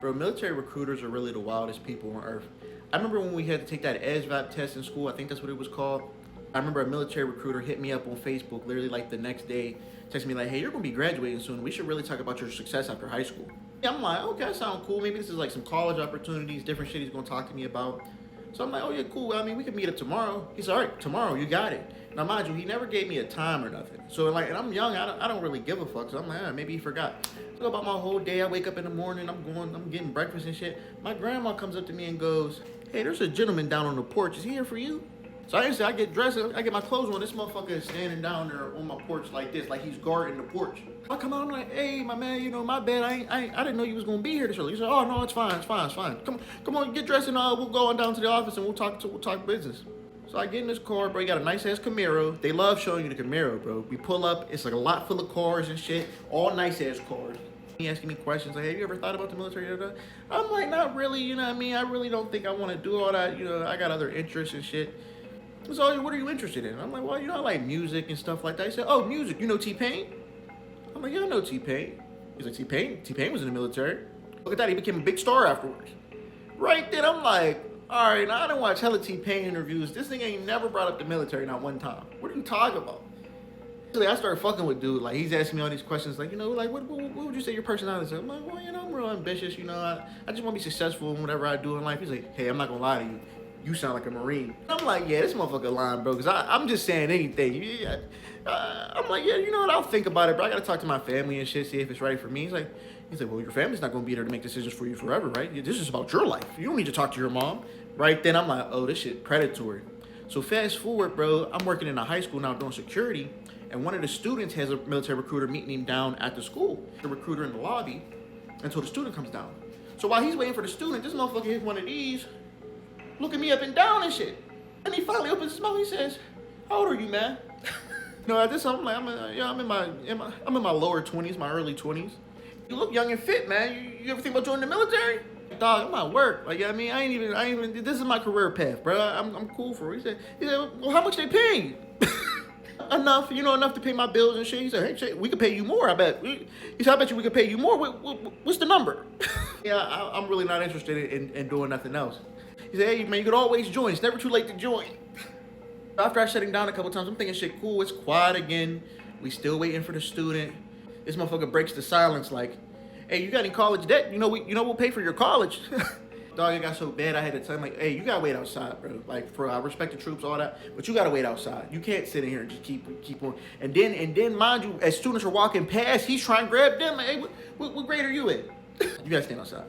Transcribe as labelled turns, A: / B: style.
A: Bro, military recruiters are really the wildest people on earth. I remember when we had to take that ASVAB test in school, I think that's what it was called. I remember a military recruiter hit me up on Facebook literally like the next day, texted me like, hey, you're gonna be graduating soon. We should really talk about your success after high school. Yeah, I'm like, okay, that sounds cool. Maybe this is like some college opportunities, different shit he's gonna talk to me about. So I'm like, oh yeah, cool. I mean, we can meet up tomorrow. He's all right, tomorrow, you got it. Now, mind you, he never gave me a time or nothing. So like, and I'm young, I don't really give a fuck. So I'm like, maybe he forgot. So about my whole day, I wake up in the morning, I'm getting breakfast and shit. My grandma comes up to me and goes, hey, there's a gentleman down on the porch. Is he here for you? So I say, I get dressed, I get my clothes on. This motherfucker is standing down there on my porch like this, like he's guarding the porch. I come out, I'm like, hey, my man, you know, my bad. I didn't know you was gonna be here this early. He said, oh no, it's fine. Come on, get dressed and we'll go on down to the office and we'll talk business. So I get in this car, bro. You got a nice ass Camaro. They love showing you the Camaro, bro. We pull up, it's like a lot full of cars and shit, all nice ass cars. He asking me questions like, hey, have you ever thought about the military? I'm like, not really, you know what I mean? I really don't think I want to do all that. You know, I got other interests and shit. So what are you interested in? I'm like, well, you know, I like music and stuff like that. He said, oh, music, you know T-Pain? I'm like, yeah, I know T-Pain. He's like, T-Pain was in the military. Look at that, he became a big star afterwards. Right then, I'm like, all right, now I don't watch hella T-Pain interviews. This thing ain't never brought up the military not one time. What are you talking about? I started fucking with dude. Like, he's asking me all these questions. Like, you know, like, what would you say your personality is? I'm like, well, you know, I'm real ambitious. You know, I just want to be successful in whatever I do in life. He's like, hey, I'm not going to lie to you. You sound like a Marine. I'm like, yeah, this motherfucker lying, bro, because I'm just saying anything. Yeah. I'm like, yeah, you know what? I'll think about it, bro. I got to talk to my family and shit, see if it's right for me. He's like, well, your family's not going to be there to make decisions for you forever, right? This is about your life. You don't need to talk to your mom. Right then, I'm like, oh, this shit predatory. So fast forward, bro, I'm working in a high school now doing security, and one of the students has a military recruiter meeting him down at the school. The recruiter in the lobby until the student comes down. So while he's waiting for the student, this motherfucker hits one of these, looking me up and down and shit. And he finally opens his mouth. He says, how old are you, man? No, at this I'm like, I'm in my lower 20s, my early 20s. You look young and fit, man. You ever think about joining the military? Dog, I'm at work. Like, I mean, I ain't even, this is my career path, bro. I'm cool for it. He said, well, how much they paying you? Enough, you know, enough to pay my bills and shit. He said, hey, shit, we could pay you more, I bet. He said, I bet you we could pay you more. What's the number? Yeah, I'm really not interested in doing nothing else. He said, hey, man, you could always join. It's never too late to join. After I shut him down a couple times, I'm thinking, shit, cool, it's quiet again. We still waiting for the student. This motherfucker breaks the silence like, hey, you got any college debt? You know, we'll pay for your college. Dog, it got so bad, I had to tell him, like, hey, you gotta wait outside, bro. Like, I respect the troops, all that, but you gotta wait outside. You can't sit in here and just keep on. And then, mind you, as students are walking past, he's trying to grab them. Hey, what grade are you in? You gotta stand outside.